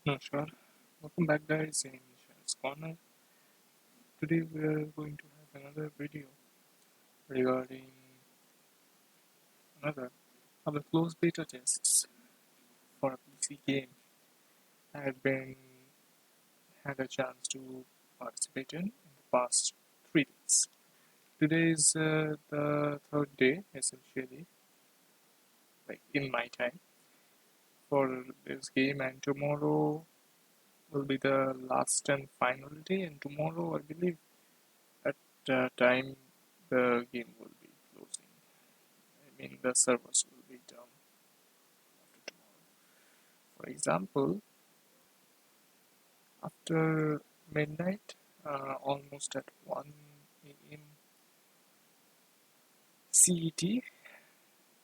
Namaskar. Welcome back, guys, in Shah's Corner. Today we are going to have another video regarding another of the closed beta tests for a PC game I had a chance to participate in the past 3 days. Today is the third day, essentially, like in my time, for this game, and tomorrow will be the last and final day. And tomorrow, I believe, at time the game will be closing. I mean, the servers will be down after tomorrow. For example, after midnight, almost at 1 a.m. CET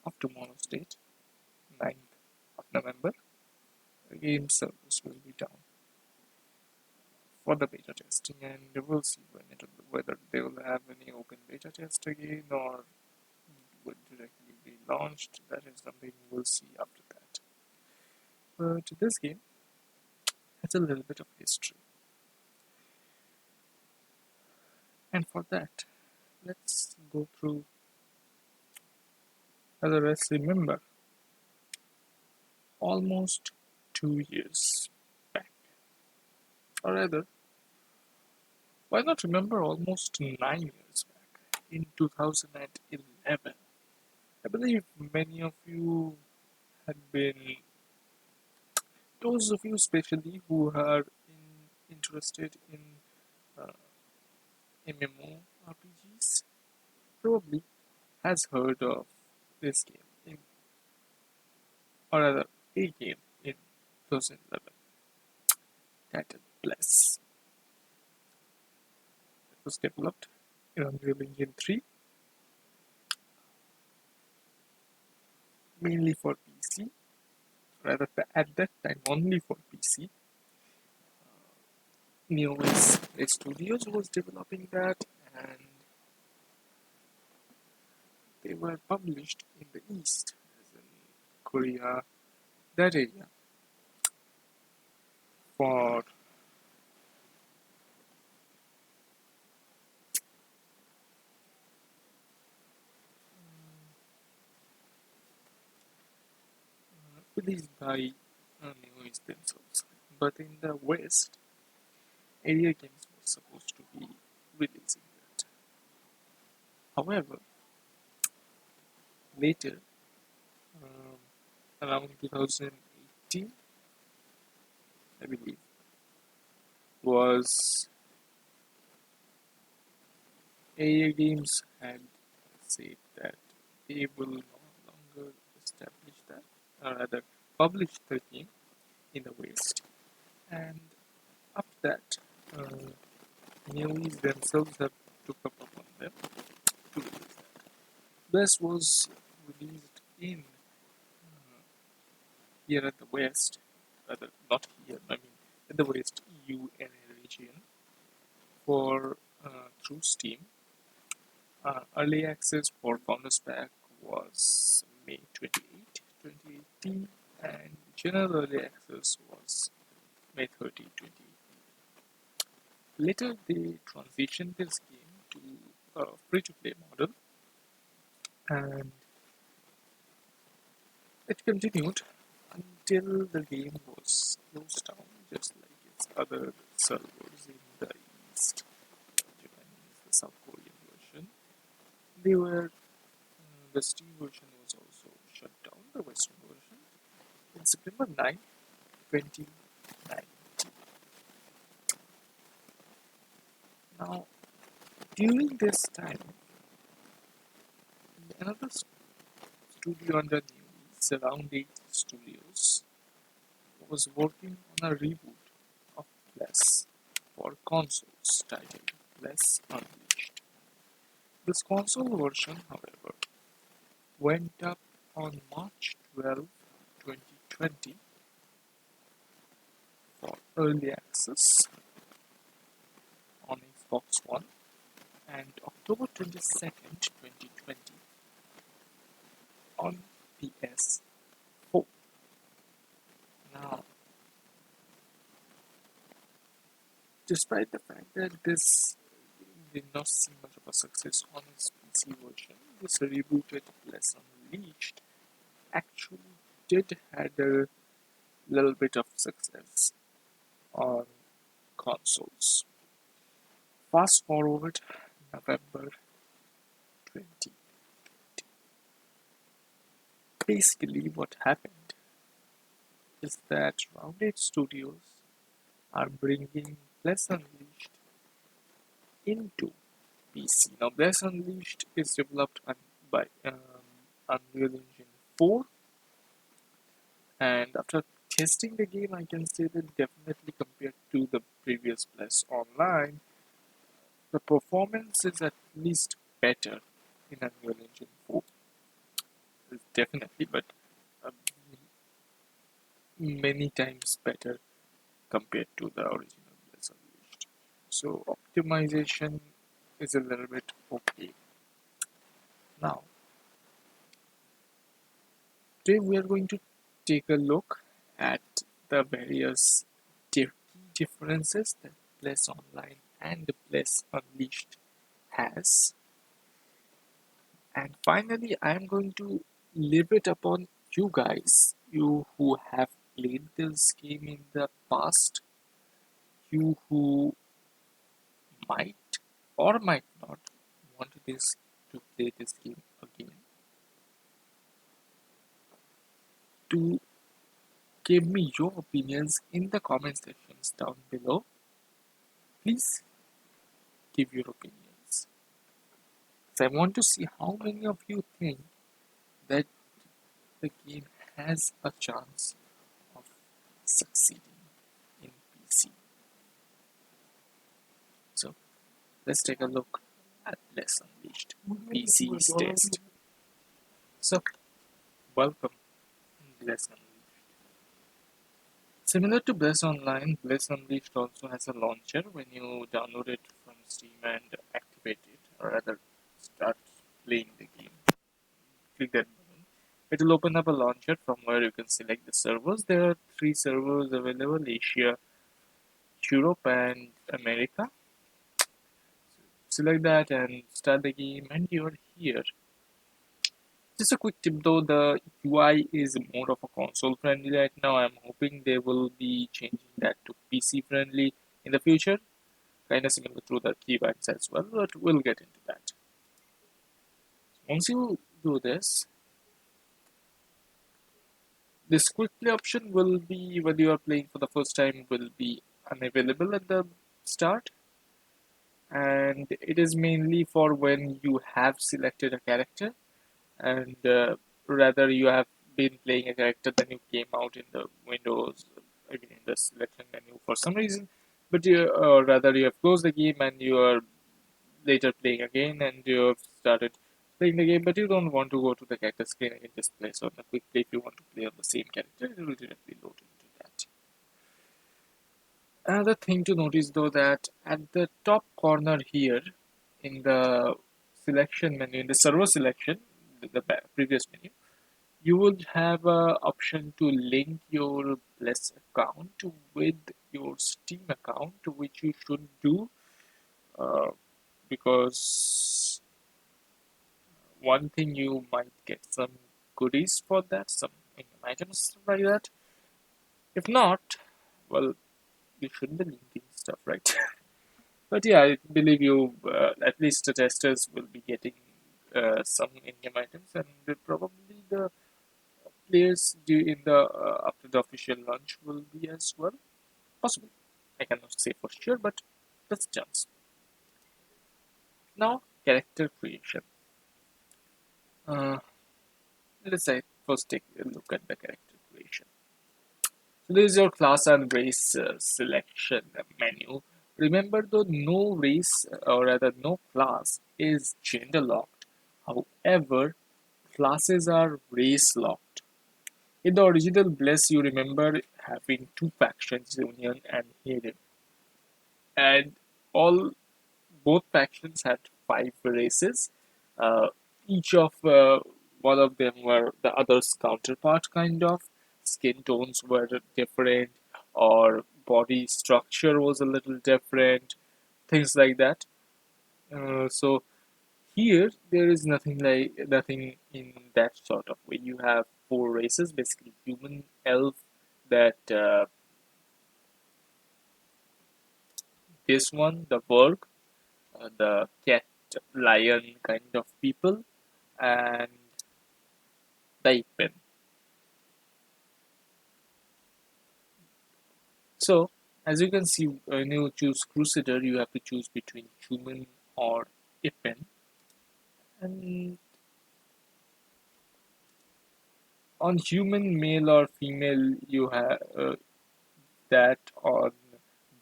of tomorrow's date, 9th of November, the game servers will be down for the beta testing, and we'll see whether they will have any open beta test again or would directly be launched. That is something we'll see after that. But this game has a little bit of history, and for that, let's go through. As the rest remember, almost 2 years back, or rather, why not remember almost 9 years back in 2011? I believe many of you had been, those of you especially who are interested in uh, MMORPGs, probably has heard of this game, or rather, a game in 2011 titled Bless. It was developed in Unreal Engine 3, mainly for PC, rather at that time only for PC. NeoWest Studios was developing that, and they were published in the East, as in Korea, that area, for released by NeoWest themselves. But in the West, Area Games was supposed to be releasing that. However, later, around 2018, I believe, was Area Games had said that they will no longer establish that, or rather, publish the game in the West. And after that, Neoes themselves have took up upon them to release that. This was released in here at the West, rather not here, I mean in the West EUNA region for through Steam. Early access for Founders Pack was May 28, 2018, and general early access was May 30, 2018. Later, they transitioned this game to a free-to-play model, and it continued until the game was closed down, just like its other servers in the East. Japanese, the South Korean version. They were the Steam version was also shut down, the Western version, in September 9, 2019. Now, during this time, another studio under News, Around 8 Studios, was working on a reboot of Bless for consoles titled Bless Unleashed. This console version, however, went up on March 12, 2020 for early access on Xbox One, and October 22nd, 2020 on PS4. Now, Despite the fact that this did not see much of a success on its PC version, this rebooted Plus Unleashed actually did had a little bit of success on consoles. Fast forward November 20. Basically, what happened is that Rounded Studios are bringing Bless Unleashed into PC. Now, Bless Unleashed is developed by Unreal Engine 4, and after testing the game, I can say that definitely compared to the previous Bless Online, the performance is at least better in Unreal Engine 4. Definitely, but uh, many times better compared to the original Bless Unleashed. So optimization is a little bit okay. Now, today we are going to take a look at the various key differences that Bless Online and Bless Unleashed has. And finally, I am going to leave it upon you guys, you who have played this game in the past, you who might or might not want to play this game again, to give me your opinions in the comment sections down below. Please give your opinions. So I want to see how many of you think that the game has a chance of succeeding in PC. So let's take a look at Bless Unleashed PC's test. So welcome Bless Unleashed. Similar to Bless Online, Bless Unleashed also has a launcher. When you download it from Steam and activate it, or rather start playing the game, click that button. It will open up a launcher from where you can select the servers. There are 3 servers available: Asia, Europe, and America. Select that and start the game, and you're here. Just a quick tip though, the UI is more of a console friendly right now. I'm hoping they will be changing that to PC friendly in the future. Kind of similar to the Keybinds as well, but we'll get into that. Once you do this quick play option will be, when you are playing for the first time, will be unavailable at the start, and it is mainly for when you have selected a character, and rather you have been playing a character, then you came out in the windows, again in the selection menu for some reason, but rather you have closed the game and you are later playing again, and you have started playing the game, but you don't want to go to the character screen and just play. So on a quick play, if you want to play on the same character, it will directly load into that. Another thing to notice though, that at the top corner here in the selection menu, in the server selection, the previous menu, you will have an option to link your Bless account with your Steam account, which you should do uh, because one thing, you might get some goodies for that, some items, stuff like that. If not, well, you shouldn't be linking stuff, right? But yeah, I believe you, at least the testers will be getting some in-game items, and probably the players in the after the official launch will be as well. Possible. I cannot say for sure, but that's a chance. Now, character creation. Uh, let's say first take a look at the character creation. So this is your class and race selection menu. Remember though, no race or rather no class is gender locked. However, classes are race locked. In the original Bless, you remember having 2 factions, Union and Hidden, and all both factions had 5 races. Uh, each of one of them were the other's counterpart, kind of. Skin tones were different, or body structure was a little different, things like that. So here there is nothing in that sort of way. You have four races, basically human, elf, that this one, the Borg, the cat, lion kind of people, and the Ipin. So, as you can see, when you choose Crusader, you have to choose between human or Ipin. And on human, male or female, you have that. On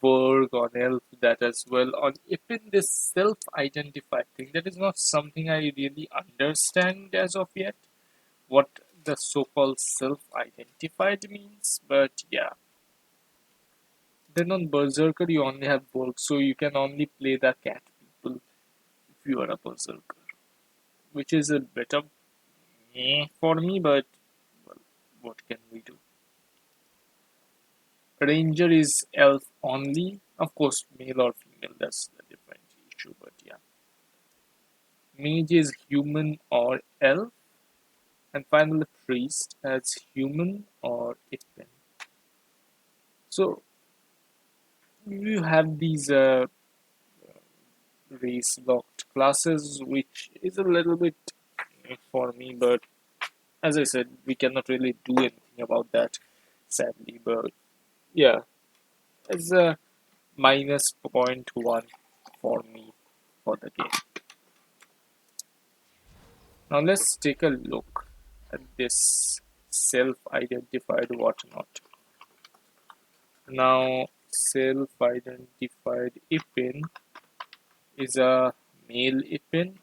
Borg, on Elf, that as well. On Ipin, this self-identified thing, that is not something I really understand as of yet, what the so-called self-identified means, but yeah. Then on Berserker, you only have Borg, so you can only play the cat people if you are a Berserker, which is a bit of for me, but well, what can we do? Ranger is elf only, of course, male or female, that's the different issue, but yeah. Mage is human or elf, and finally, priest as human or Ipin. So you have these race locked classes, which is a little bit for me, but as I said, we cannot really do anything about that, sadly. But yeah, it's a -0.1 for me for the game. Now let's take a look at this self-identified whatnot. Now, self-identified Ipin is a male Ipin,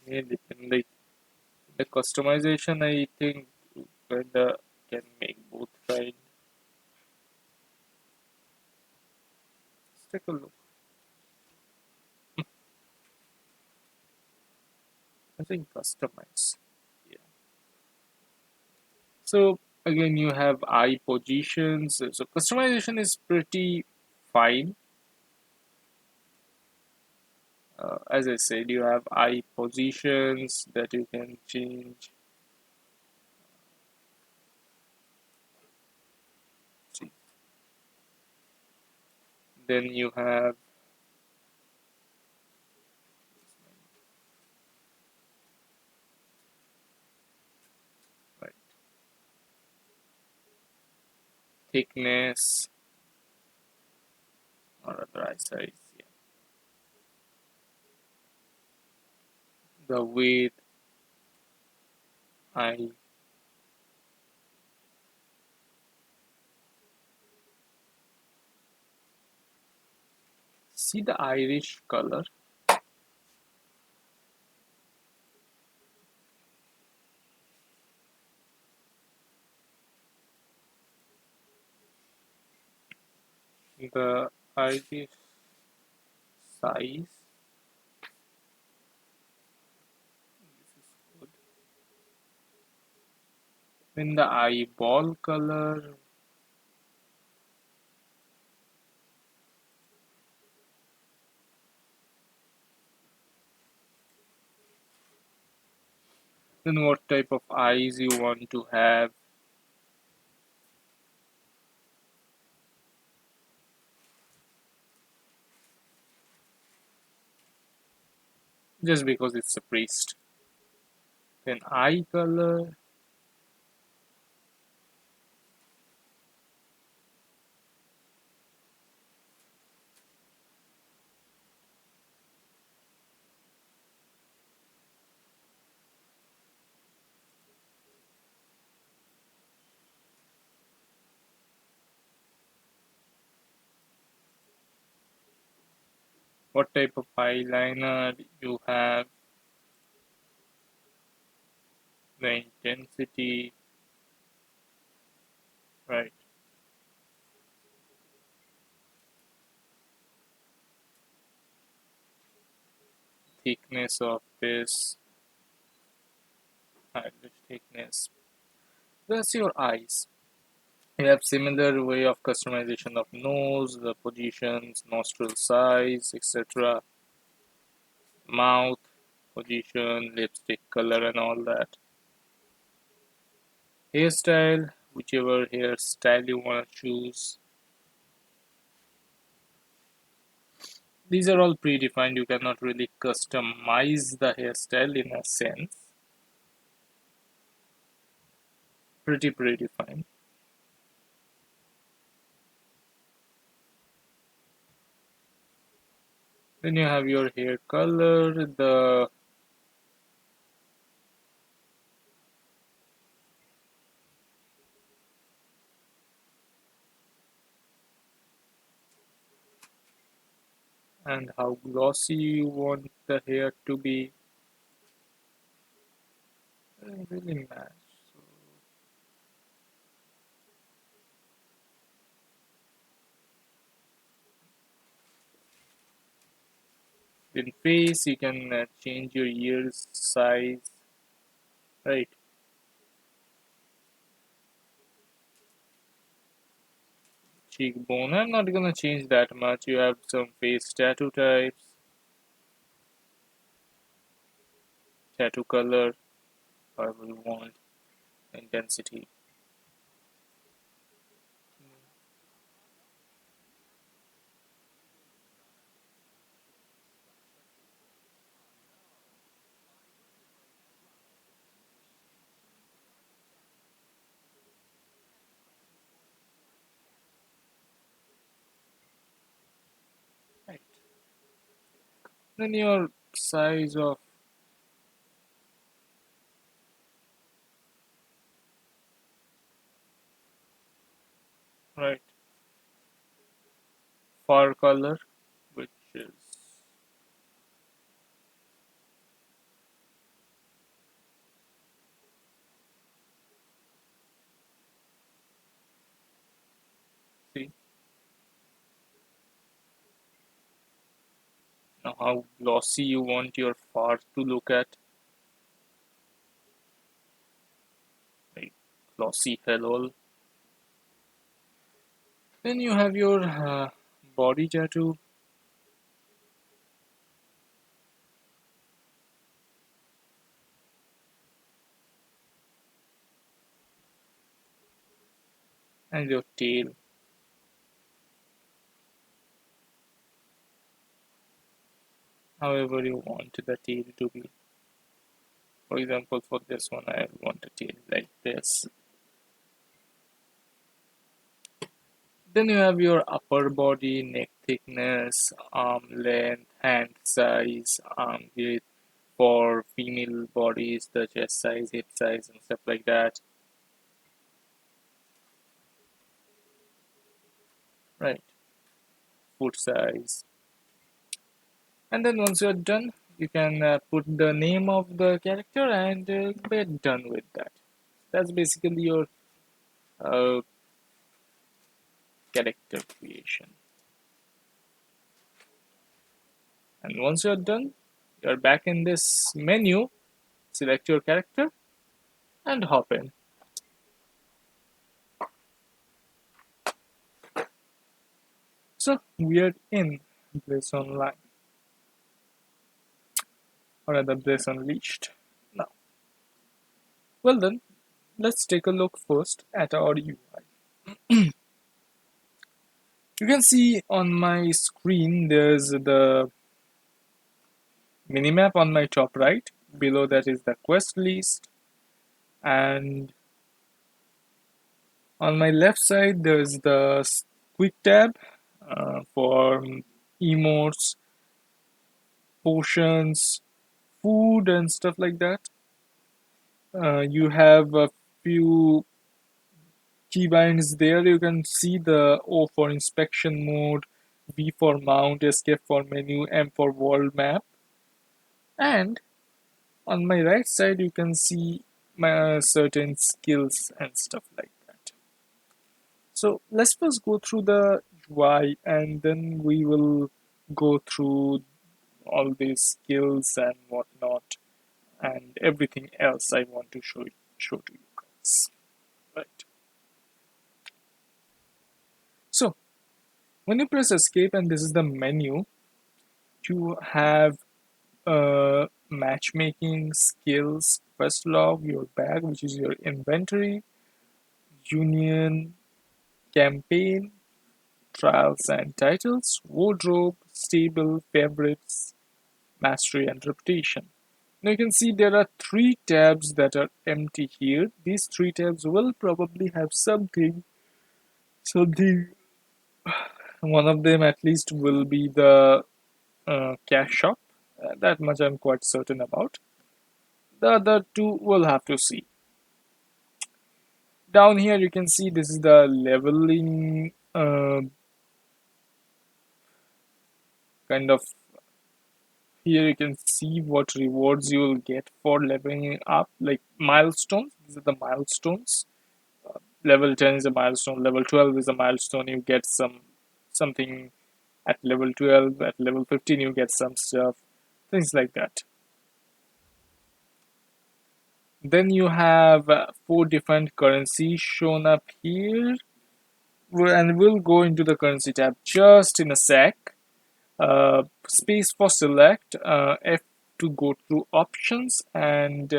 female Ipin. Like the customization, I think kinda can make both fine. Let's take a look. I think customize. Yeah. So again, you have eye positions. So customization is pretty fine. As I said, you have eye positions that you can change. See. Then you have right, thickness or other eye size. Yeah. The width, eye. See the Irish color. The Irish size. This is good. Then the eyeball color. Then what type of eyes you want to have. Just because it's a priest. Then eye color. What type of eyeliner you have. The intensity. Right. Thickness of this. Eyelash thickness. That's your eyes. You have similar way of customization of nose, the positions, nostril size, etc. Mouth position, lipstick color, and all that. Hairstyle, whichever hairstyle you want to choose. These are all predefined. You cannot really customize the hairstyle in a sense. Pretty predefined. Then you have your hair color, the and how glossy you want the hair to be. Doesn't really match. So in face, you can change your ears size, right? Cheekbone. I'm not gonna change that much. You have some face tattoo types, tattoo color, however you want, intensity. Right. Then your size of right fur color, which is see now how glossy you want your fur to look at, like glossy hello. Then you have your body tattoo, and your tail. However you want the tail to be. For example, for this one, I want a tail like this. Then you have your upper body, neck thickness, arm length, hand size, arm width. For female bodies, the chest size, hip size, and stuff like that. Right, foot size. And then once you're done, you can put the name of the character and get done with that. That's basically your uh, character creation. And once you're done, you're back in this menu, select your character and hop in. So we're in Bliss Online, or rather Bliss Unleashed. Now, well then, let's take a look first at our UI. You can see on my screen there's the minimap on my top right. Below that is the quest list, and on my left side there's the quick tab for emotes, potions, food, and stuff like that. You have a few keybinds there. You can see the O for inspection mode, V for mount, escape for menu, M for world map, and on my right side you can see my certain skills and stuff like that. So let's first go through the UI and then we will go through all these skills and whatnot and everything else I want to show to you guys. Right. When you press escape and this is the menu, you have matchmaking, skills, quest log, your bag, which is your inventory, union, campaign, trials and titles, wardrobe, stable, favorites, mastery, and reputation. Now you can see there are three tabs that are empty here. These three tabs will probably have something. One of them at least will be the cash shop. That much I'm quite certain about. The other two we'll have to see. Down here you can see this is the leveling kind of. Here you can see what rewards you will get for leveling up, like milestones. These are the milestones. Level 10 is a milestone, level 12 is a milestone. You get something at level 12, at level 15 you get some stuff, things like that. Then you have four different currencies shown up here, and we'll go into the currency tab just in a sec. Space for select, F to go through options, and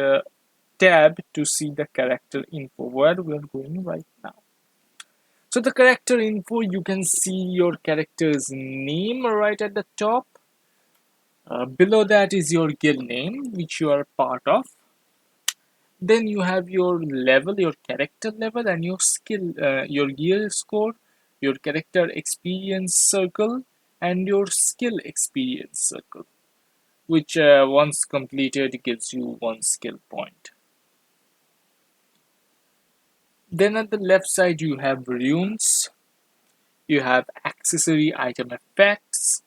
tab to see the character info, where we're going right now. So the character info, you can see your character's name right at the top. Below that is your guild name, which you are part of. Then you have your level, your character level, and your skill, your gear score, your character experience circle, and your skill experience circle, which once completed gives you 1 skill point. Then at the left side you have runes, you have accessory item effects,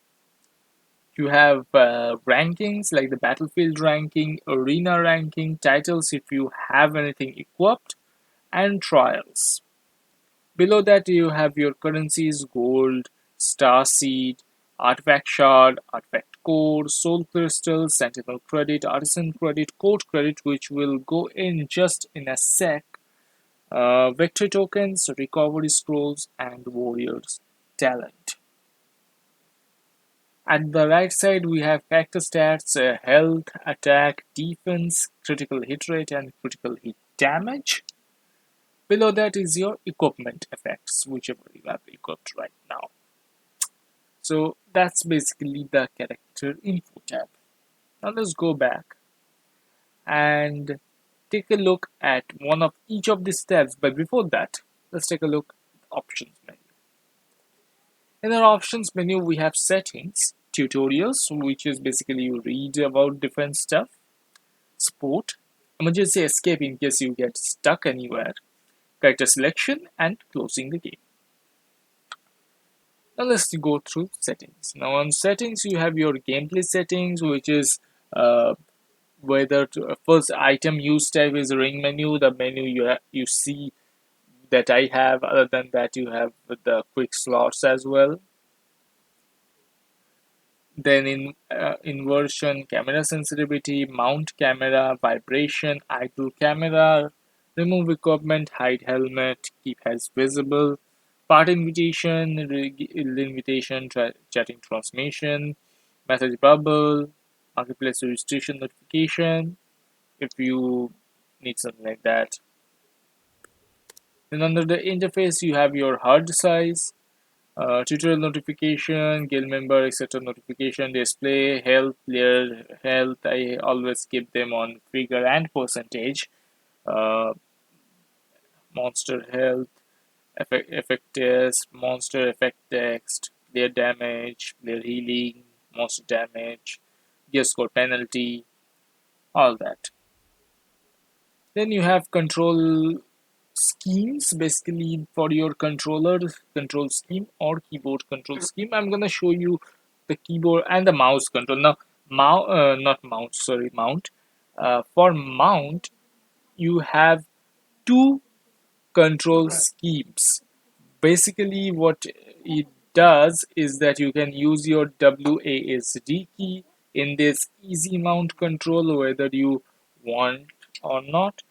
you have rankings like the battlefield ranking, arena ranking, titles if you have anything equipped, and trials. Below that you have your currencies: gold, star seed, artifact shard, artifact core, soul crystal, sentinel credit, artisan credit, court credit, which will go in just in a sec, victory tokens, recovery scrolls, and warriors talent. At the right side we have character stats, health, attack, defense, critical hit rate, and critical hit damage. Below that is your equipment effects, whichever you have equipped right now. So that's basically the character info tab. Now let's go back and take a look at one of each of these tabs. But before that, let's take a look at the options menu. In our options menu, we have settings, tutorials, which is basically you read about different stuff, sport, emergency escape in case you get stuck anywhere, character selection, and closing the game. Now let's go through settings. Now on settings, you have your gameplay settings, which is whether first item use type is ring menu, the menu you see that I have. Other than that, you have the quick slots as well. Then in inversion, camera sensitivity, mount camera, vibration, idle camera, remove equipment, hide helmet, keep heads visible, part invitation, invitation, chatting transmission, message bubble, marketplace registration notification, if you need something like that. Then under the interface, you have your HUD size, tutorial notification, guild member, etc. notification, display, health, player health. I always keep them on figure and percentage. Uh, monster health, effect test, monster effect text, player damage, player healing, monster damage, gear score penalty, all that. Then you have control schemes, basically for your controller control scheme or keyboard control scheme. I'm gonna show you the keyboard and the mouse control. Now not mount, sorry, mount. For mount you have two control schemes. Basically what it does is that you can use your WASD key in this easy mount control whether you want or not,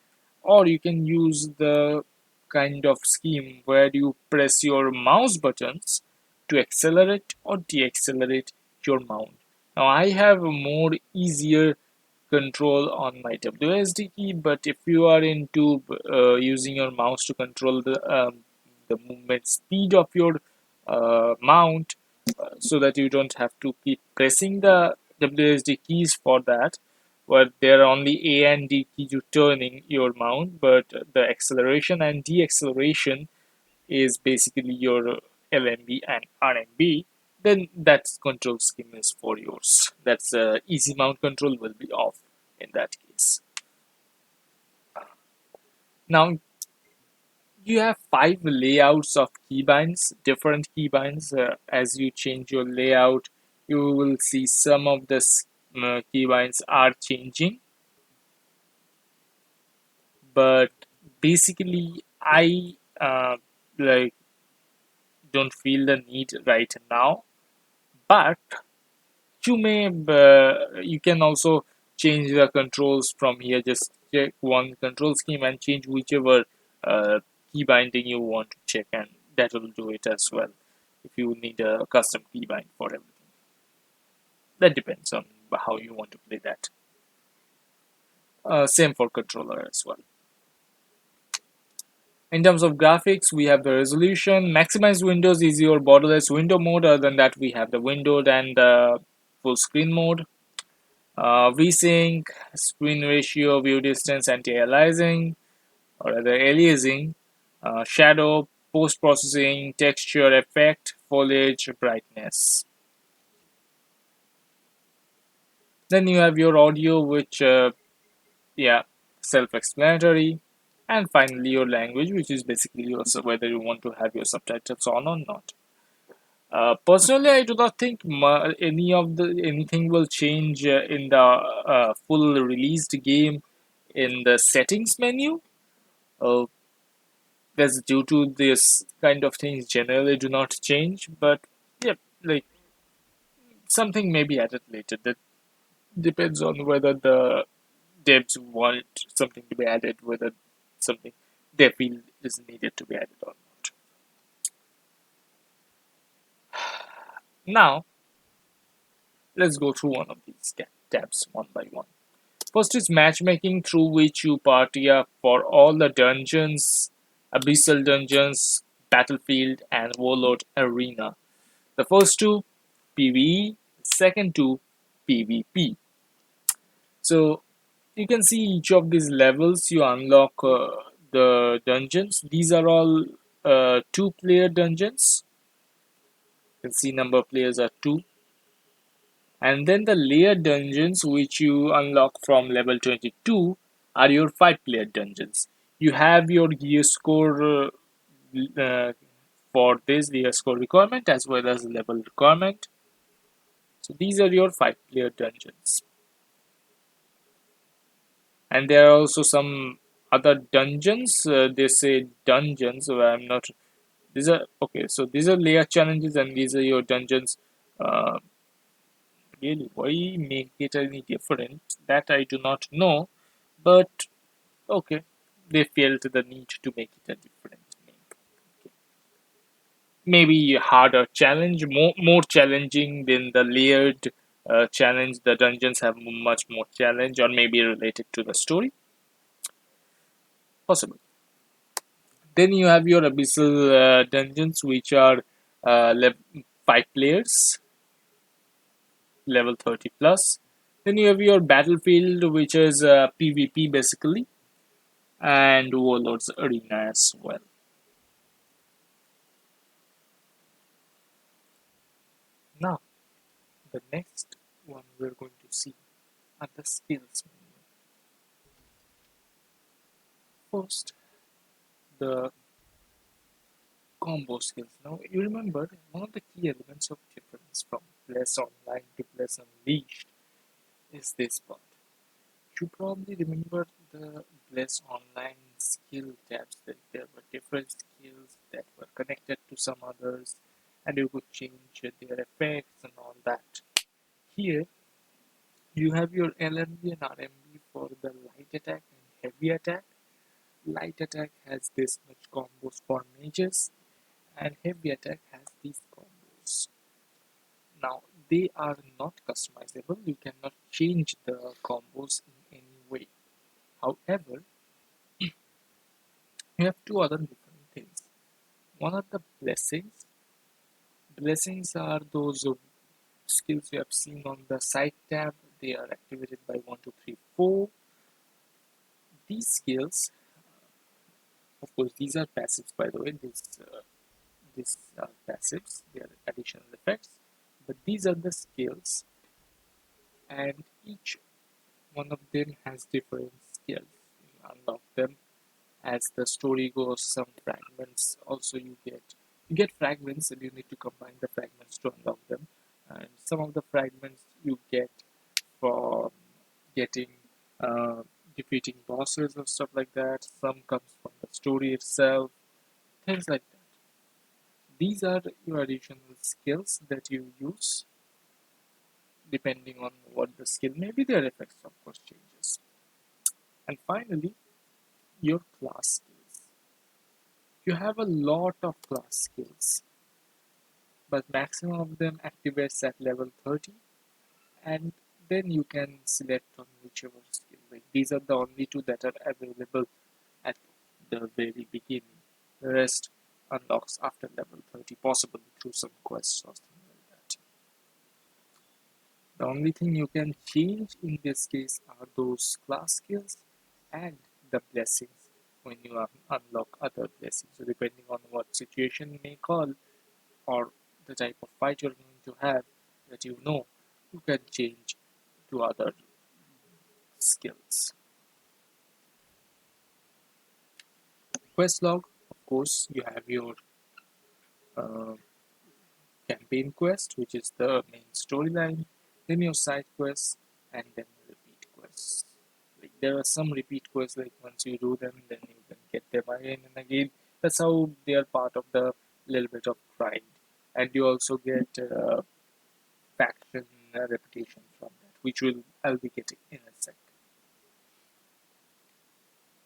or you can use the kind of scheme where you press your mouse buttons to accelerate or de-accelerate your mount. Now I have a more easier control on my WSD key, but if you are into using your mouse to control the movement speed of your mount, so that you don't have to keep pressing the WSD keys for that, but there are only A and D key to turning your mount, but the acceleration and deceleration is basically your LMB and RMB, then that control scheme is for yours. That's easy mount control will be off in that case. Now you have five layouts of keybinds, different keybinds. As you change your layout, you will see some of the keybinds are changing, but basically I like don't feel the need right now. But you can also change the controls from here. Just check one control scheme and change whichever key binding you want to check, and that will do it as well. If you need a custom key bind for everything, that depends on how you want to play that. Same for controller as well. In terms of graphics, we have the resolution. Maximized windows is your borderless window mode. Other than that, we have the windowed and full screen mode. VSync, screen ratio, view distance, anti-aliasing, or rather aliasing, shadow, post-processing, texture, effect, foliage, brightness. Then you have your audio, which, yeah, self-explanatory. And finally, your language, which is basically your, whether you want to have your subtitles on or not. Personally, I do not think anything will change in the full released game in the settings menu. Uh, that's due to this kind of things generally do not change, but yeah, like something may be added later. That depends on whether the devs want something to be added, whether something they feel is needed to be added or not. Now, let's go through one of these tabs one by one. First is matchmaking, through which you party up for all the dungeons, Abyssal Dungeons, Battlefield, and Warlord Arena. The first two, PvE, second two, PvP. So you can see each of these levels you unlock the dungeons. These are all two-player dungeons. You can see number of players are two. And then the layer dungeons, which you unlock from level 22, are your 5-player dungeons. You have your gear score for this gear score requirement as well as level requirement. So these are your 5-player dungeons. And there are also some other dungeons. They say dungeons, so I'm not. These are okay. So these are layer challenges, and these are your dungeons. Uh, Really, why make it any different? That I do not know, but okay, they felt the need to make it a different name. Okay. Maybe harder challenge, more challenging than the layered challenge. The dungeons have much more challenge, or maybe related to the story. Possible. Then you have your abyssal dungeons, which are 5 players, level 30 plus. Then you have your battlefield, which is PvP basically, and Warlords Arena as well. Now, the next one we're going to see are the skills menu. First, the combo skills. Now, you remember one of the key elements of difference from Bless Online to Bless Unleashed is this part. You probably remember the Bless Online skill tabs, that there were different skills that were connected to some others, and you could change their effects and all that. Here, you have your LMB and RMB for the light attack and heavy attack. Light attack has this much combos for mages, and heavy attack has these combos. they are not customizable. You cannot change the combos in any way. However, you have two other different things. One are the blessings. Blessings are those skills you have seen on the side tab. They are activated by 1, 2, 3, 4. These skills, of course, these are passives, by the way. These are passives. They are additional effects. But these are the skills, and each one of them has different skills. You unlock them as the story goes. Some fragments also you get fragments, and you need to combine the fragments to unlock them. And some of the fragments you get from getting uh, defeating bosses or stuff like that. Some comes from the story itself, things like that. These are your additional skills that you use depending on what the skill may be. Their effects, of course, changes. And finally, your class skills. You have a lot of class skills, but maximum of them activates at level 30, and then you can select on whichever skill. Like these are the only two that are available at the very beginning. The rest unlocks after level 30, possibly through some quests or something like that. The only thing you can change in this case are those class skills and the blessings when you unlock other blessings. So depending on what situation you may call or the type of fight you're going to have that you can change to other skills. Quest log, of course, you have your uh, campaign quest, which is the main storyline, then your side quests, and then repeat quests. Like there are some repeat quests, like once you do them, then you can get them again and again. That's how they are part of the little bit of grind. And you also get faction reputation from that, which I'll be getting in a sec.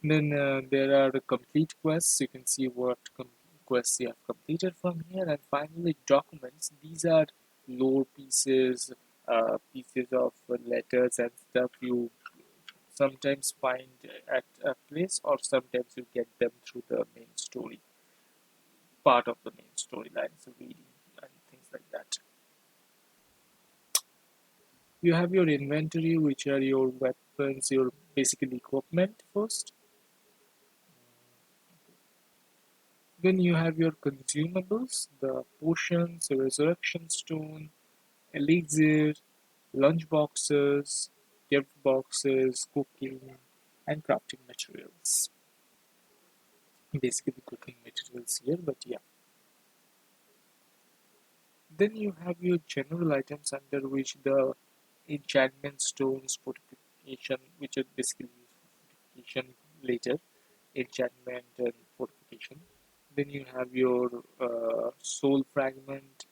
Then there are the complete quests. You can see what quests you have completed from here. And finally, documents. These are lore pieces, pieces of letters and stuff you sometimes find at a place, or sometimes you get them through the main story, part of the main storyline, so reading and things like that. You have your inventory, which are your weapons, your basically equipment first. Then you have your consumables, the potions, the resurrection stone, elixir, lunch boxes, gift boxes, cooking, and crafting materials. Basically, cooking materials here, but yeah. Then you have your general items under which the enchantment stones, fortification, which are basically used for fortification later, enchantment and fortification. Then you have your soul fragment,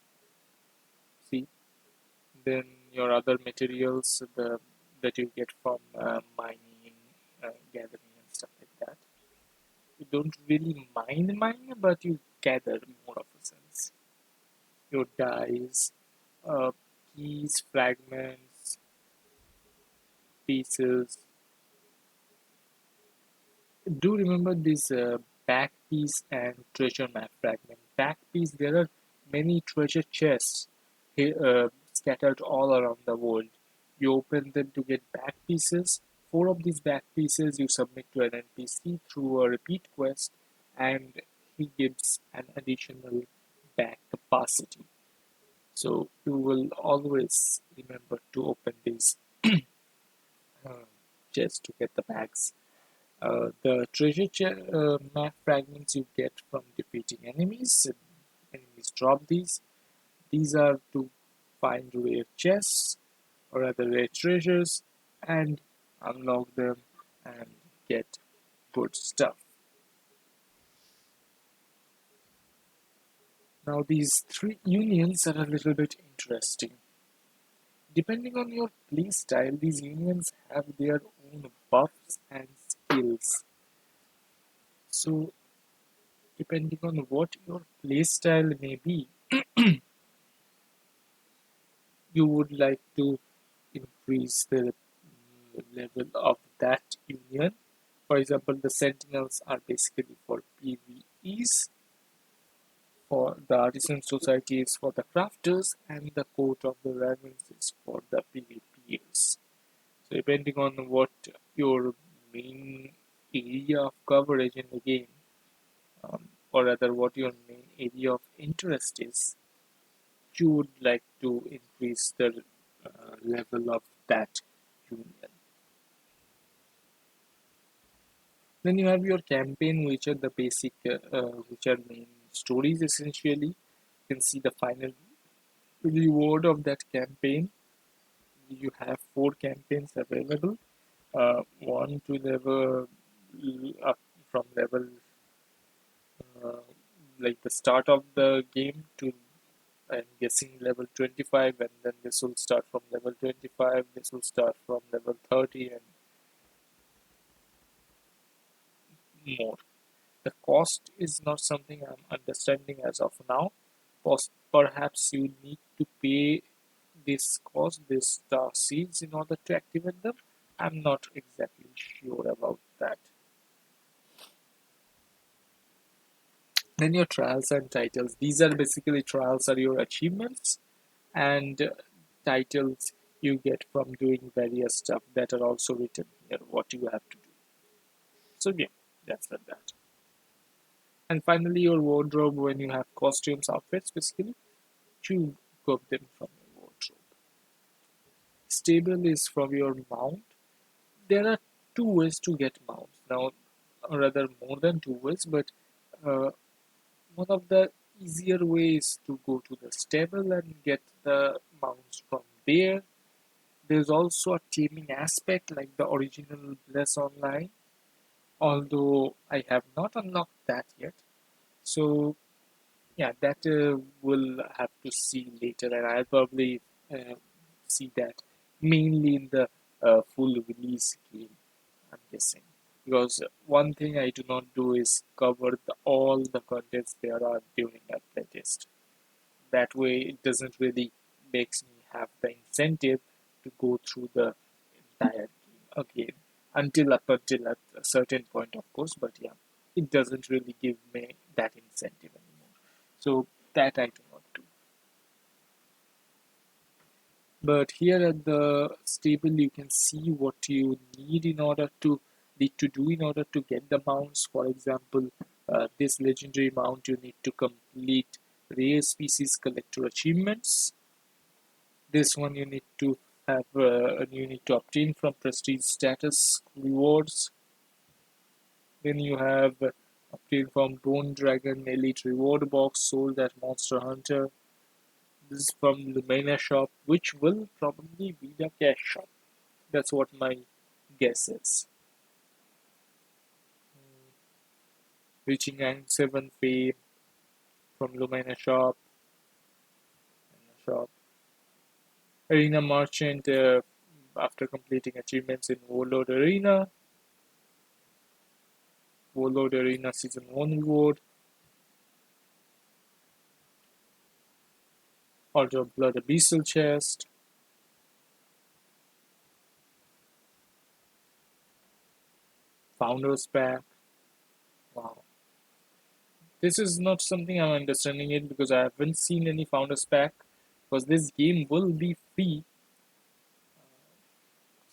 see. Then your other materials that you get from mining, gathering, and stuff like that. You don't really mine, but you gather more of a sense. Your dies, uh, keys, fragments, pieces. Do remember this back piece and treasure map fragment. Back piece, there are many treasure chests scattered all around the world. You open them to get back pieces. Four of these back pieces you submit to an NPC through a repeat quest, and he gives an additional back capacity. So you will always remember to open these uh, chests to get the bags. The map fragments you get from defeating enemies. Enemies drop these. These are to find rare chests or other rare treasures and unlock them and get good stuff. Now, these three unions are a little bit interesting. Depending on your playstyle, these unions have their own buffs and skills. So, depending on what your playstyle may be, you would like to increase the level of that union. For example, the Sentinels are basically for PvEs, for the Artisan Society is for the crafters, and the Court of the Ravens is for the PvPers. So depending on what your main area of coverage in the game, or rather what your main area of interest is, you would like to increase the level of that union. Then you have your campaign, which are the basic, which are main stories essentially. You can see the final reward of that campaign. You have 4 campaigns available. One to level up from level uh, like the start of the game to, I'm guessing, level 25, and then this will start from level 25. This will start from level 30 and more. The cost is not something I'm understanding as of now. Perhaps you need to pay this cost, this star seeds, in order to activate them. I'm not exactly sure about that. Then your trials and titles. These are basically, trials are your achievements, and titles you get from doing various stuff that are also written here, what you have to do. So yeah, that's that. And finally, your wardrobe, when you have costumes, outfits, basically, you got them from your wardrobe. Stable is from your mount. There are 2 ways to get mounts. Now, or rather more than 2 ways, but uh, one of the easier ways to go to the stable and get the mounts from there. There's also a teaming aspect like the original Bless Online, although I have not unlocked that yet. So yeah, that we'll have to see later, and I'll probably uh, see that mainly in the full release game, I'm guessing. Because one thing I do not do is cover all the contents there are during a playtest. That way, it doesn't really makes me have the incentive to go through the entire game again until at a certain point, of course. But yeah, it doesn't really give me that incentive anymore. So that I do not do. But here at the stable, you can see what you need to do in order to get the mounts. For example, this legendary mount, you need to complete rare species collector achievements. This one you need to obtain from prestige status rewards. Then you have obtained from Bone Dragon Elite reward box sold at Monster Hunter. This is from the Lumina shop, which will probably be the cash shop. That's what my guess is. Reaching rank 7 fame from Lumina shop. shop. Arena Merchant after completing achievements in Warlord Arena. Warlord Arena Season 1 reward. Altar of Blood Abyssal chest. Founders pack. Wow. This is not something I'm understanding it because I haven't seen any Founders pack. Because this game will be free.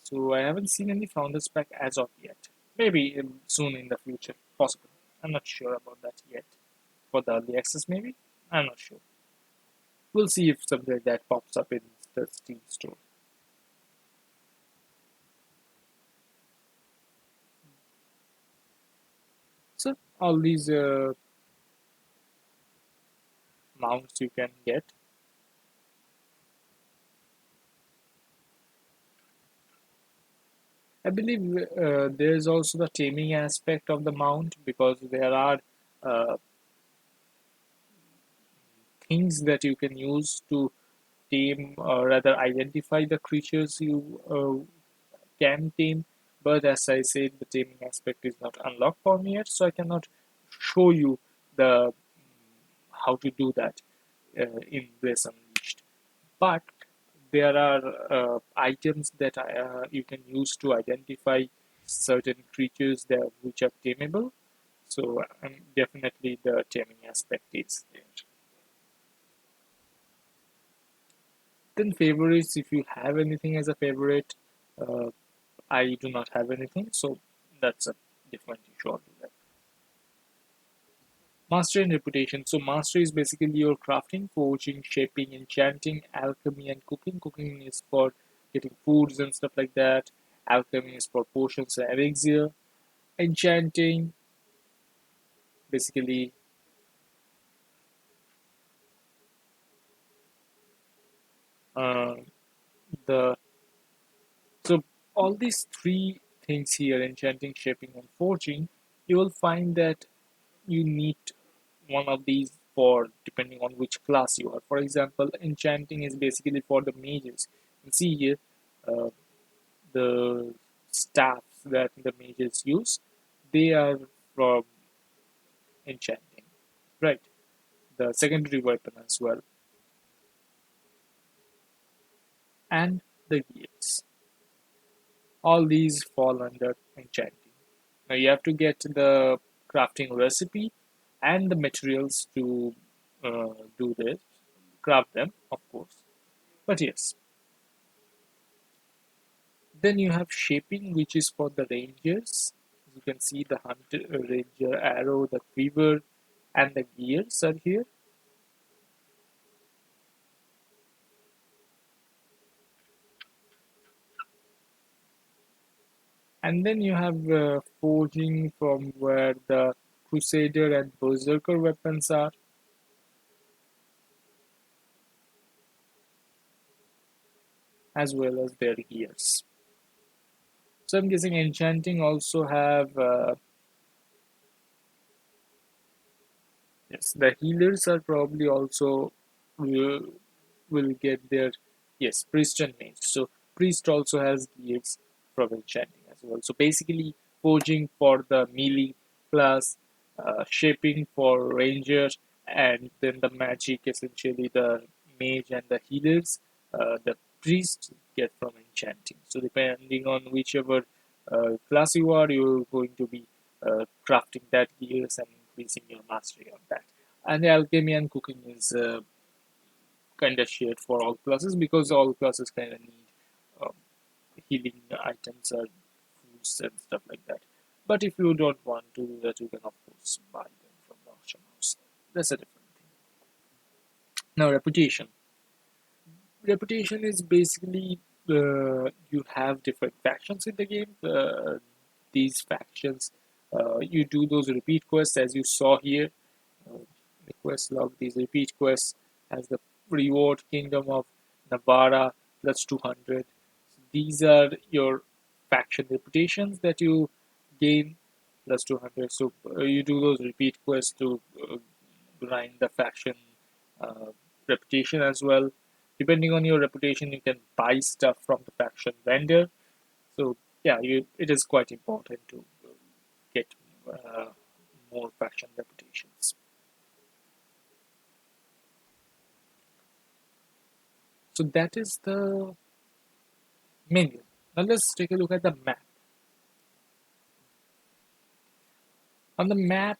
So I haven't seen any Founders pack as of yet. Maybe soon in the future. Possible. I'm not sure about that yet. For the early access, maybe? I'm not sure. We'll see if something like that pops up in the Steam store. So all these mounts you can get. I believe there's also the taming aspect of the mount because there are uh, things that you can use to tame or rather identify the creatures you can tame. But as I said, the taming aspect is not unlocked for me yet, so I cannot show you the how to do that in Bless Unleashed. But there are items that you can use to identify certain creatures that which are tameable. So definitely the taming aspect is there. Then favorites, if you have anything as a favorite, uh, I do not have anything, so that's a different issue altogether. Mastery and reputation. So mastery is basically your crafting, forging, shaping, enchanting, alchemy, and cooking. Cooking is for getting foods and stuff like that. Alchemy is for potions and elixir. Enchanting, basically, uh, the so all these three things here, enchanting, shaping, and forging, you will find that you need one of these for depending on which class you are. For example, enchanting is basically for the mages. You can see here uh, the staffs that the mages use, they are from enchanting, right? The secondary weapon as well, and the gears. All these fall under enchanting. Now you have to get the crafting recipe and the materials to do this, craft them, of course. But yes, then you have shaping, which is for the rangers. You can see the hunter, ranger arrow, the quiver, and the gears are here. And then you have forging, from where the crusader and berserker weapons are, as well as their gears. So I'm guessing enchanting also have yes, the healers are probably also will, will get their yes, priest and mage. So priest also has gears from enchanting as well. So basically forging for the melee class, shaping for ranger, and then the magic essentially the mage and the healers. The priest get from enchanting. So depending on whichever class you are, you're going to be crafting that gears and increasing your mastery on that. And the alchemy and cooking is kind of shared for all classes because all classes kind of need um, healing items and foods and stuff like that. But if you don't want to do that, you can of course buy them from the auction house. That's a different thing. Now, reputation. Reputation is basically you have different factions in the game. These factions, you do those repeat quests as you saw here. Uh, the quest log, these repeat quests has the reward Kingdom of Navarra plus 200. These are your faction reputations that you gain plus 200. So you do those repeat quests to grind the faction uh, reputation as well. Depending on your reputation, you can buy stuff from the faction vendor. So yeah, it is quite important to get uh, more faction reputations. So that is the menu. Now let's take a look at the map. On the map,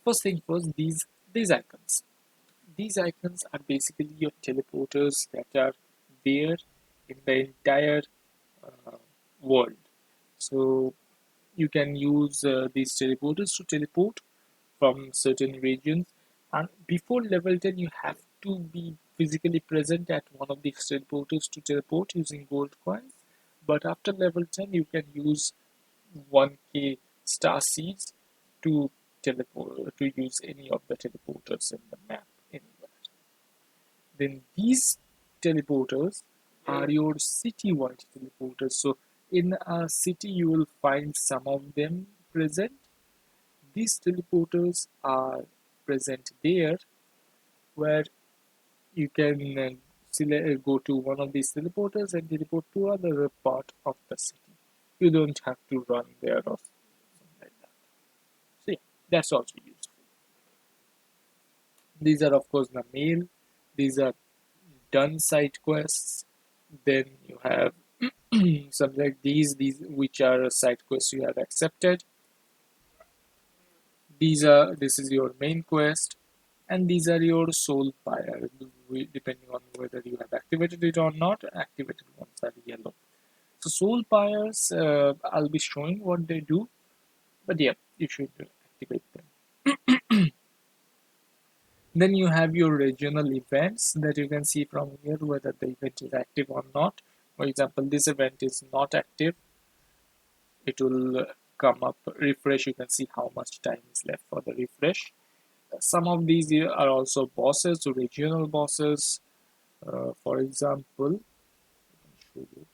first thing first, these icons. These icons are basically your teleporters that are there in the entire uh, world. So you can use these teleporters to teleport from certain regions. And before level 10, you have to be physically present at one of these teleporters to teleport using gold coins. But after level 10, you can use 1k star seeds to teleport to use any of the teleporters in the map anywhere. Then these teleporters are your city-wide teleporters. So in a city, you will find some of them present. These teleporters are present there where you can go to one of these teleporters and teleport to another part of the city. You don't have to run there or something like that. So yeah, that's also useful. These are of course the mail. These are done side quests. Then you have something like these which are side quests you have accepted. This is your main quest, and these are your soul fire. Depending on whether you have activated it or not, activated ones are yellow. So soul pyres, I'll be showing what they do, but yeah, you should activate them. Then you have your regional events that you can see from here whether the event is active or not. For example, this event is not active. It will come up, refresh. You can see how much time is left for the refresh. Some of these here are also bosses, so regional bosses. For example, show you.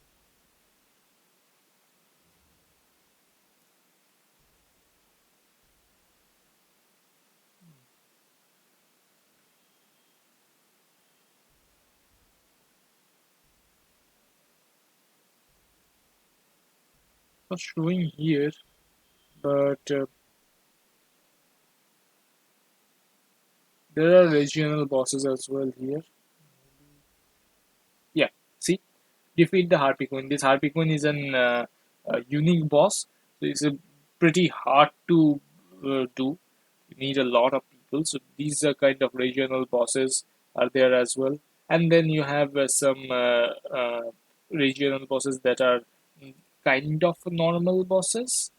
Not showing here, but there are regional bosses as well here. Yeah, see, defeat the Harpiquin. This Harpiquin is a unique boss, so it's a pretty hard to do. You need a lot of people, so these are kind of regional bosses are there as well. And then you have some regional bosses that are kind of normal bosses.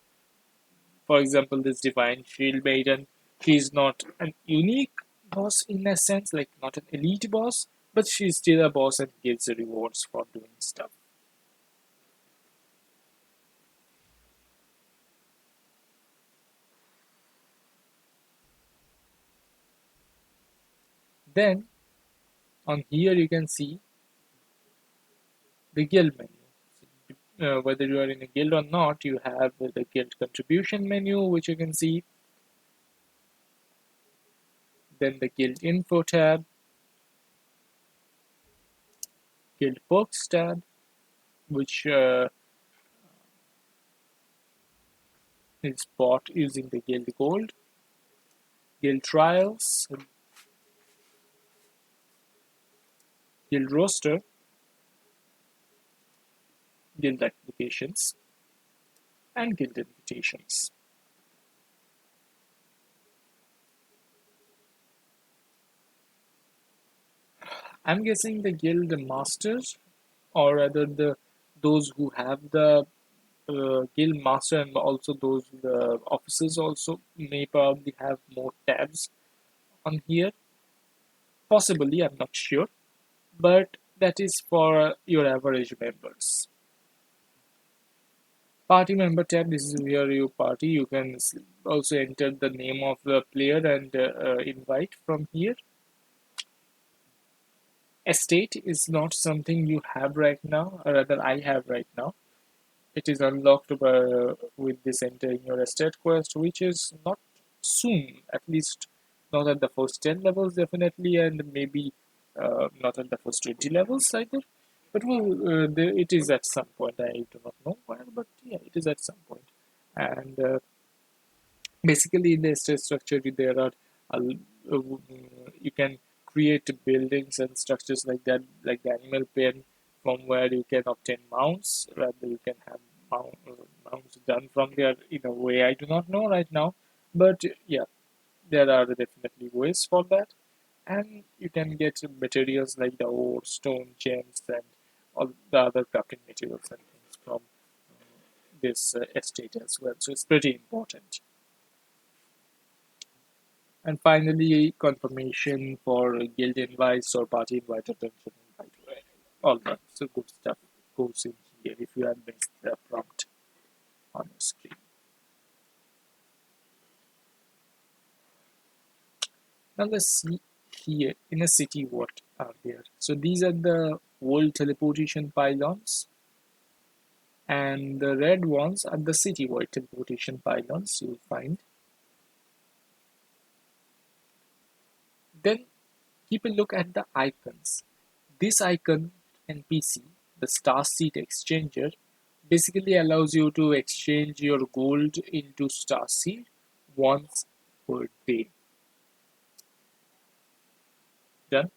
For example, this Divine Shield Maiden, she's not an unique boss in a sense, like not an elite boss, but she's still a boss and gives rewards for doing stuff. Then on here you can see the guild menu. Whether you are in a guild or not, you have the guild contribution menu, which you can see. Then the guild info tab, guild perks tab, which is bought using the guild gold, guild trials, guild roster, guild applications, and guild invitations. I'm guessing the guild masters, or rather the those who have the guild master and also those officers also may probably have more tabs on here. Possibly, I'm not sure, but that is for your average members. Party member tab. This is where you party. You can also enter the name of the player and invite from here. Estate is not something you have right now, or rather I have right now. It is unlocked with this entering your estate quest, which is not soon, at least not at the first 10 levels, definitely, and maybe not at the first 20 levels either. But well, it is at some point. I do not know where, but yeah, it is at some point. And basically, in the estate structure, there are you can create buildings and structures like that, like the animal pen, from where you can obtain mounts. Rather, you can have mounts done from there in a way I do not know right now, but yeah, there are definitely ways for that, and you can get materials like the ore, stone, gems, and all the other crafting materials and things from this estate as well. So it's pretty important. And finally, confirmation for guild invites or party invite or dungeon invite. All that so good stuff goes in here if you have missed the prompt on your screen. Now let's see here in a city what are there. So these are the world teleportation pylons, and the red ones are the city-wide teleportation pylons you'll find. Then keep a look at the icons. This icon NPC, the Starseed Exchanger, basically allows you to exchange your gold into Starseed once per day. Done.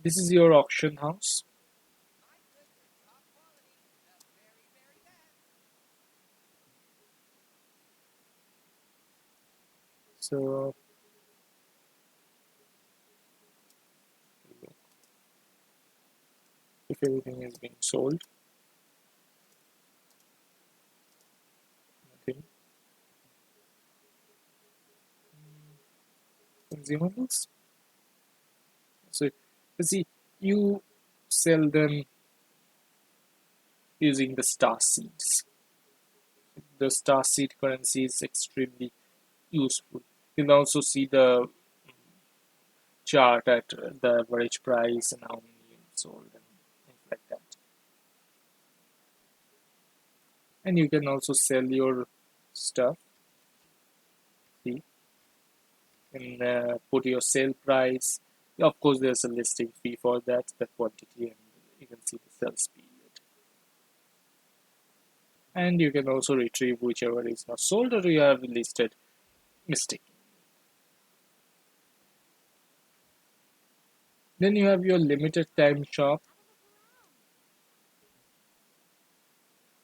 This is your auction house. So if everything is being sold, nothing. Consumables. So you see, you sell them using the star seeds. The star seed currency is extremely useful. You can also see the chart at the average price and how many units sold and things like that. And you can also sell your stuff. See, and put your sale price. Of course, there's a listing fee for that, the quantity, and you can see the sales period. And you can also retrieve whichever is not sold or you have listed mistake. Then you have your limited time shop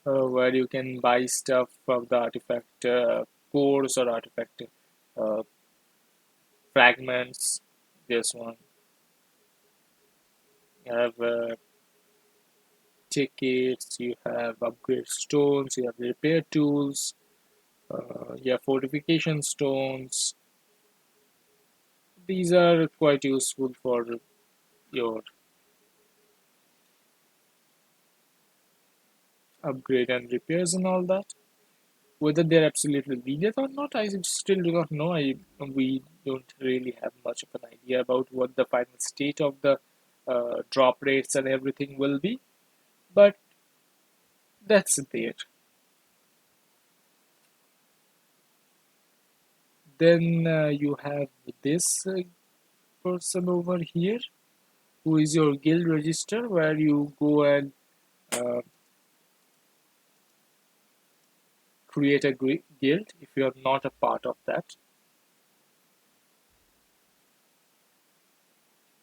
where you can buy stuff from the artifact cores or artifact uh, fragments. This one. You have tickets, you have upgrade stones, you have repair tools, you have fortification stones. These are quite useful for your upgrade and repairs and all that. Whether they're absolutely needed or not, I still do not know. We don't really have much of an idea about what the final state of the drop rates and everything will be, but that's there. Then you have this person over here who is your guild register, where you go and uh, create a guild if you are not a part of that.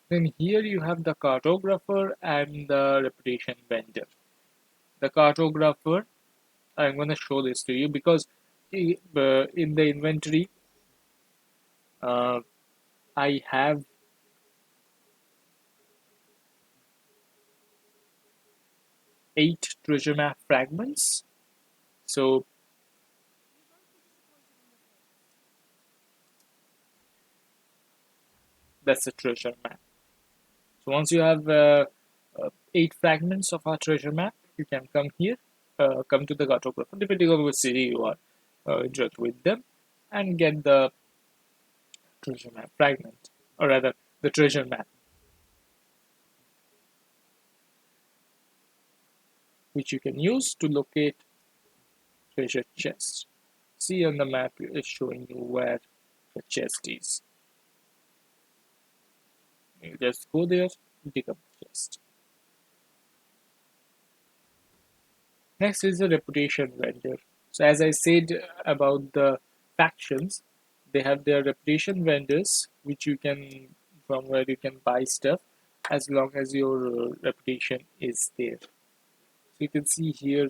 Then here you have the cartographer and the reputation vendor. The cartographer, I'm going to show this to you because in the inventory, uh, I have 8 treasure map fragments. So that's a treasure map. So once you have 8 fragments of our treasure map, you can come here, come to the cartographer, depending on which city you are, interact with them, and get the treasure map fragment, or rather, the treasure map, which you can use to locate treasure chests. See on the map, it's showing you where the chest is. You just go there, pick up the chest. Next is the reputation vendor. So as I said about the factions, they have their reputation vendors, which you can from where you can buy stuff as long as your reputation is there. So you can see here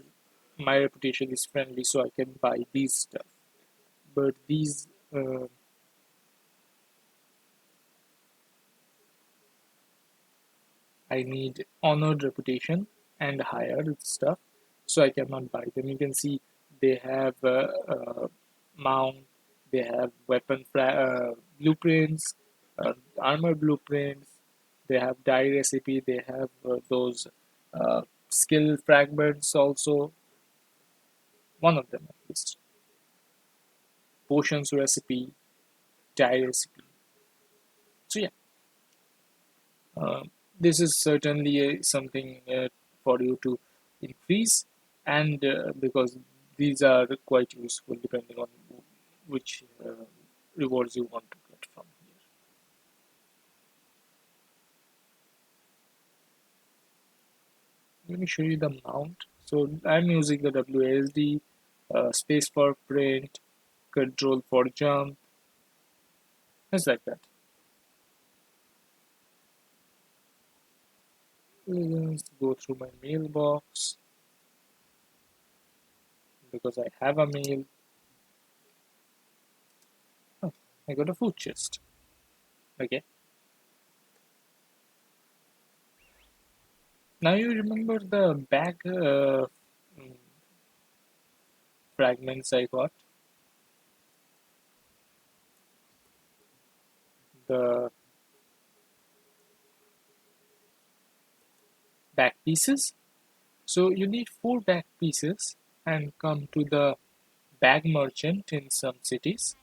my reputation is friendly, so I can buy these stuff. But these I need honored reputation and higher stuff, so I cannot buy them. You can see they have mount, they have weapon blueprints, armor blueprints, they have die recipe, they have those uh, skill fragments also, one of them at least. Potions recipe, die recipe. So yeah, Uh, this is certainly something for you to increase, and because these are quite useful depending on which rewards you want to get from here. Let me show you the mount. So I'm using the WASD, space for print, control for jump, things like that. Let's go through my mailbox because I have a mail. Oh, I got a food chest. Okay. Now you remember the bag fragments I got? The back pieces? So you need 4 back pieces and come to the bag merchant in some cities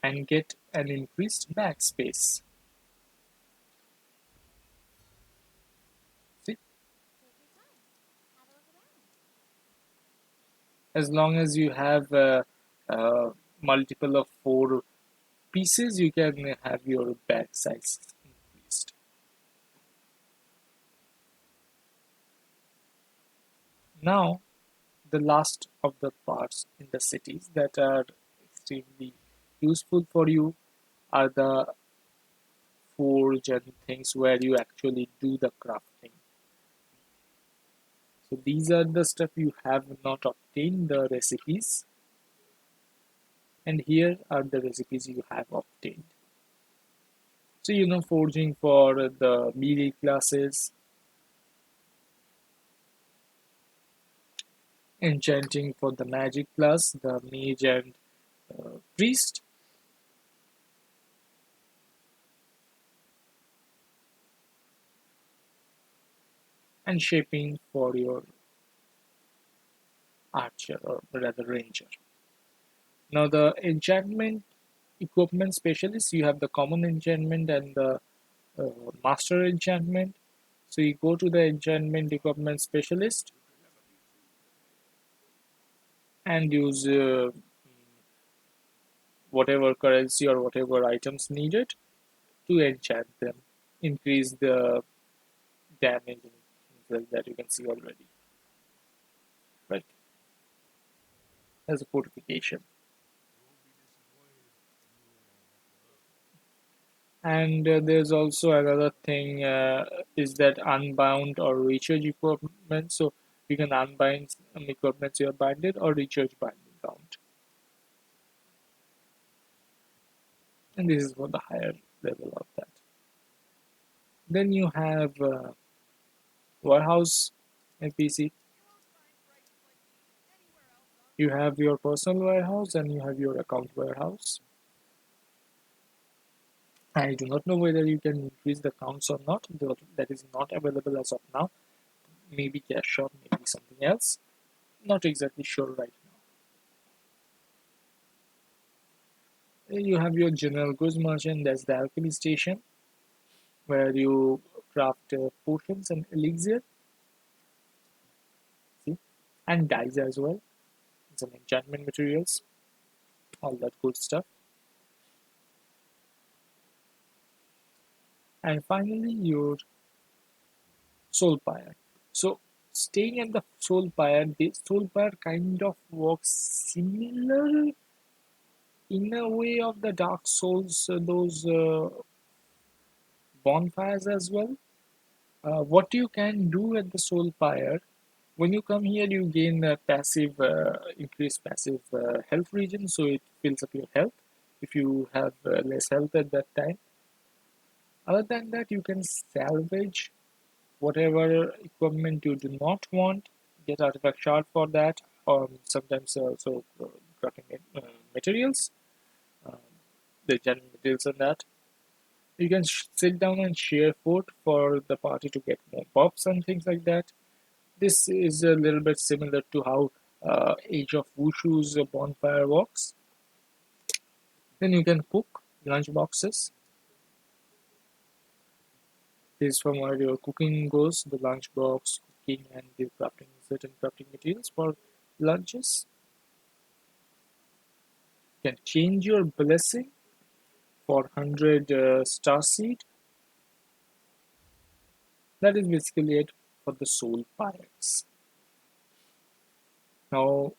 and get an increased bag space. See, as long as you have a multiple of 4 pieces, you can have your bag size increased. Now, the last of the parts in the cities that are extremely useful for you are the forge and things where you actually do the crafting. So these are the stuff you have not obtained the recipes, and here are the recipes you have obtained. So forging for the melee classes, enchanting for the magic class, the mage and priest, and shaping for your archer or rather ranger. Now the enchantment equipment specialist, you have the common enchantment and the master enchantment. So you go to the enchantment equipment specialist and use whatever currency or whatever items needed to enchant them, increase the damage and things like that you can see already, right? As a fortification. And there's also another thing is that unbound or recharge equipment. So you can unbind some equipment you are binded or recharge binding count. And this is for the higher level of that. Then you have warehouse NPC. You have your personal warehouse and you have your account warehouse. I do not know whether you can increase the counts or not. That is not available as of now. Maybe cash shop, maybe something else. Not exactly sure right now. You have your general goods merchant, that's the alchemy station, where you craft potions and elixir, see, and dyes as well, some enchantment materials, all that good stuff. And finally, your soul pyre. So, staying at the soul pyre, the soul pyre kind of works similar in a way of the Dark Souls, those bonfires as well. What you can do at the Soul Pyre, when you come here, you gain a passive, increased passive health regen, so it fills up your health if you have less health at that time. Other than that, you can salvage whatever equipment you do not want, get artifact shard for that, or sometimes also crafting materials, uh, the general materials and that. You can sit down and share food for the party to get more buffs and things like that. This is a little bit similar to how Age of Wushu's bonfire works. Then you can cook lunch boxes. This is from where your cooking goes, the lunch box, cooking, and the crafting certain crafting materials for lunches. You can change your blessing for 100 star seed. That is basically it for the soul pyres. Now,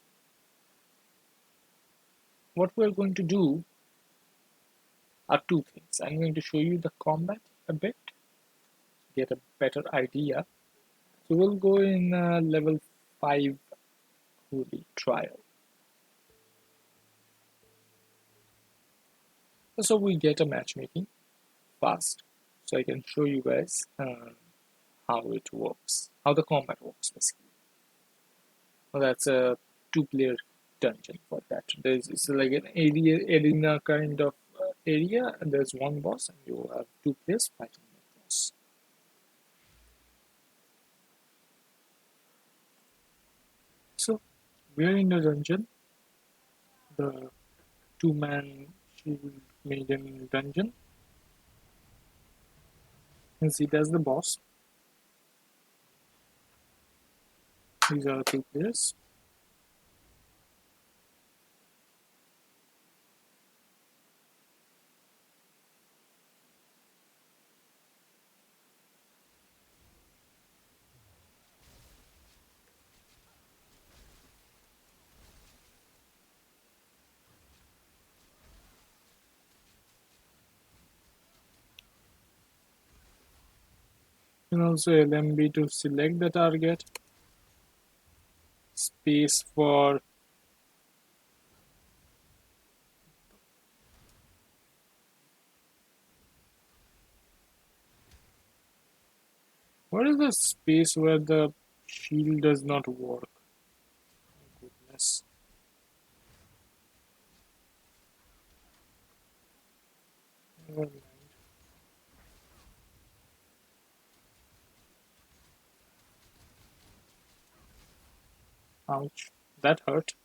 what we're going to do are two things. I'm going to show you the combat a bit, get a better idea. So we'll go in level 5 Holy Trial. So we get a matchmaking fast. So I can show you guys how it works, how the combat works basically. Well, that's a two-player dungeon for that. There's it's like an arena kind of area, and there's one boss, and you have two players fighting the boss. So we're in the dungeon, the two-man shield maiden dungeon. You can see there's the boss. These are two players. And also LMB to select the target. Space for what is the space where the shield does not work? Oh, goodness. Never mind. Ouch. That hurt.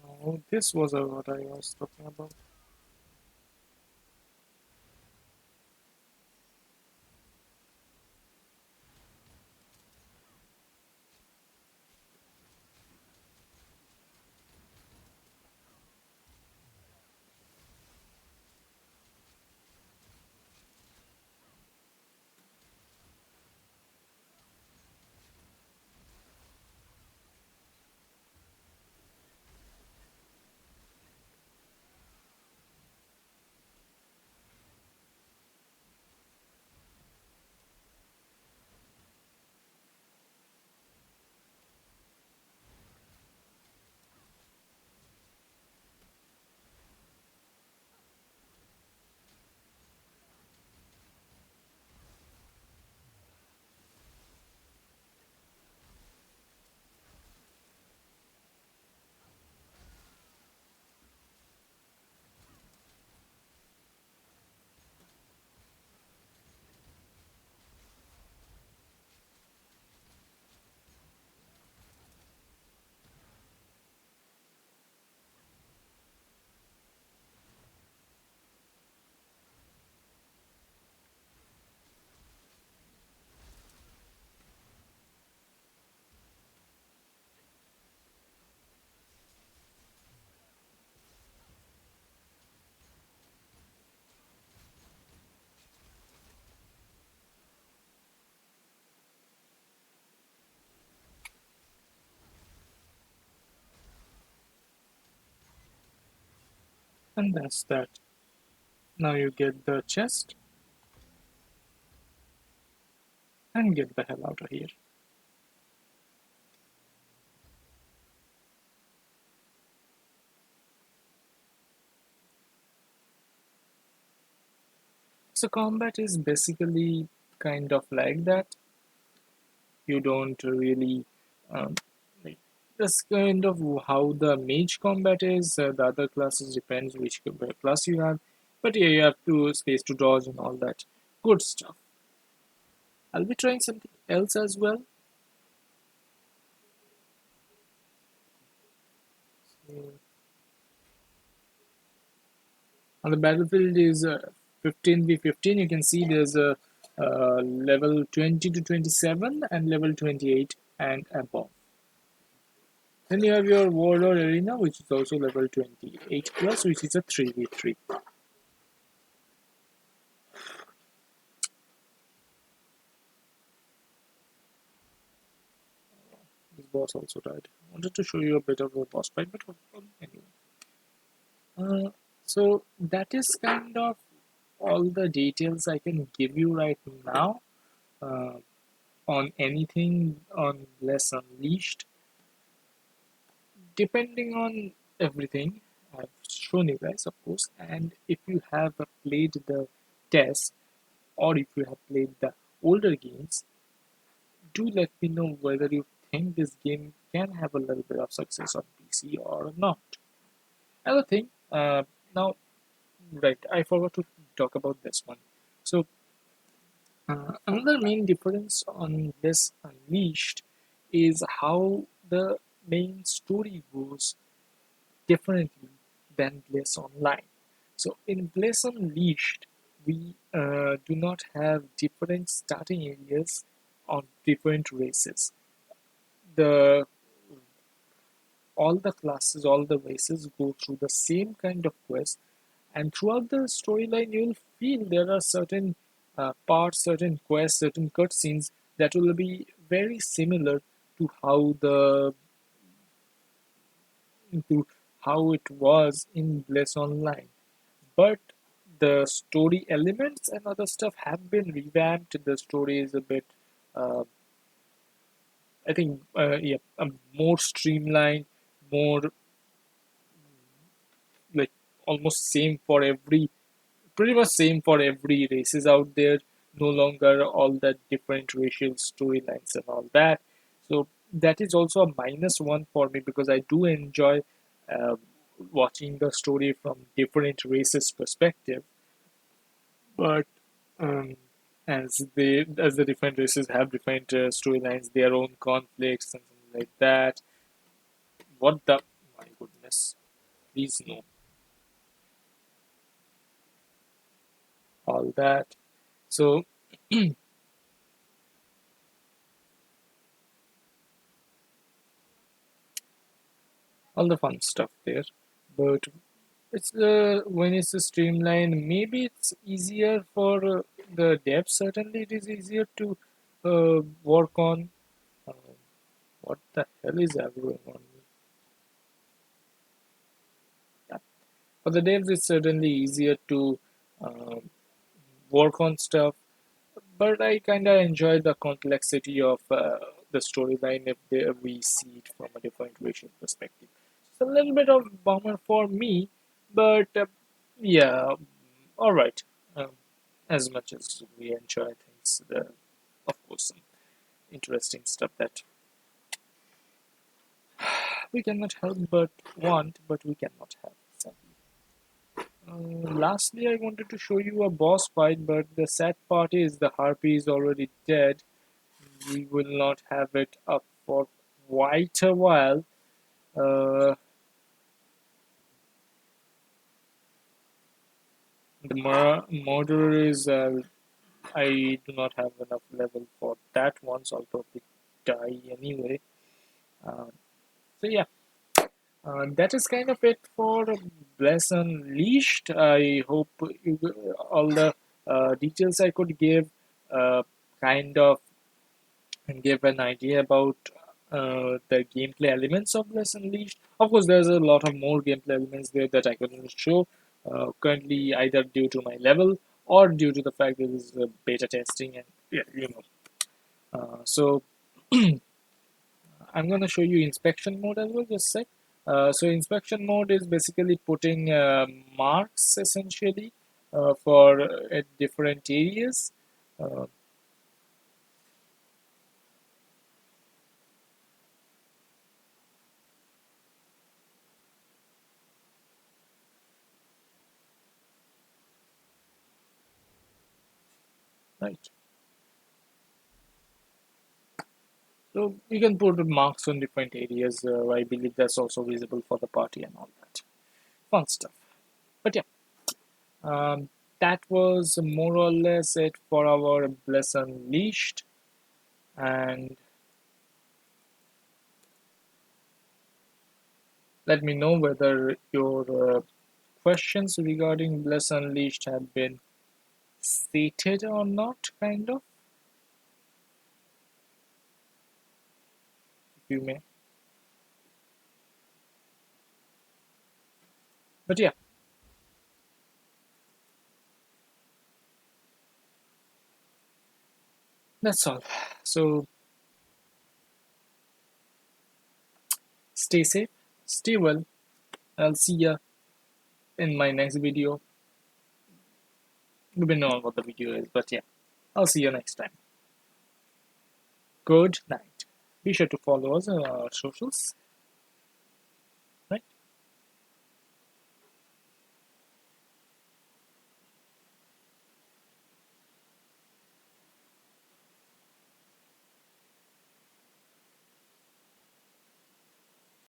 No, this was what I was talking about. And that's that. Now you get the chest and get the hell out of here. So combat is basically kind of like that. You don't really like that's kind of how the mage combat is. The other classes depends which class you have, but yeah, you have to space to dodge and all that good stuff. I'll be trying something else as well. So, on the battlefield is 15v15. You can see there's a level 20 to 27 and level 28 and above. Then you have your warlord arena, which is also level 28 plus, which is a 3v3. This boss also died. I wanted to show you a bit of a boss fight, but anyway. So that is kind of all the details I can give you right now uh, on anything on Less Unleashed. Depending on everything I've shown you guys, of course, and if you have played the test or if you have played the older games, do let me know whether you think this game can have a little bit of success on PC or not. Another thing, now, right, I forgot to talk about this one. So, another main difference on this Unleashed is how the main story goes differently than Bliss Online. So in Bliss Unleashed, we do not have different starting areas on different races. The all the classes, all the races go through the same kind of quest, and throughout the storyline, you'll feel there are certain parts, certain quests, certain cutscenes that will be very similar to to how it was in Bliss Online. But the story elements and other stuff have been revamped. The story is a bit, uh, I think, yeah, more streamlined, more like almost same for every, pretty much same for every races out there. No longer all the different racial storylines and all that. So that is also a minus one for me because I do enjoy uh, watching the story from different races perspective. But um, as the different races have different storylines, their own conflicts and things like that. What the my goodness! Please no, all that. So all the fun stuff there, but it's when it's a streamline, maybe it's easier for the devs. Certainly, it is easier to work on. Uh, what the hell is that going on? Yeah. For the devs, it's certainly easier to uh, work on stuff, but I kind of enjoy the complexity of the storyline if we see it from a different racial perspective. It's a little bit of bummer for me, but yeah, all right. Um, as much as we enjoy things, of course, some interesting stuff that we cannot help but want, but we cannot have. So, lastly, I wanted to show you a boss fight, but the sad part is the harpy is already dead. We will not have it up for quite a while. Uh, the murderer is, I do not have enough level for that one, so I'll probably die anyway. Um, so yeah, that is kind of it for Bless Unleashed. I hope all the details I could give kind of give an idea about the gameplay elements of Bless Unleashed. Of course, there's a lot of more gameplay elements there that I couldn't show currently, either due to my level or due to the fact that this is beta testing and yeah, you know. So I'm going to show you inspection mode as well, just a sec. So inspection mode is basically putting marks essentially for at different areas. Uh, right. So you can put marks on different areas. I believe that's also visible for the party and all that. Fun stuff. But yeah, um, that was more or less it for our Bless Unleashed. And let me know whether your questions regarding Bless Unleashed have been stated or not, kind of, if you may. But yeah, That's all. So stay safe, stay well. I'll see ya in my next video. Depending on what the video is, but yeah, I'll see you next time. Good night. Be sure to follow us on our socials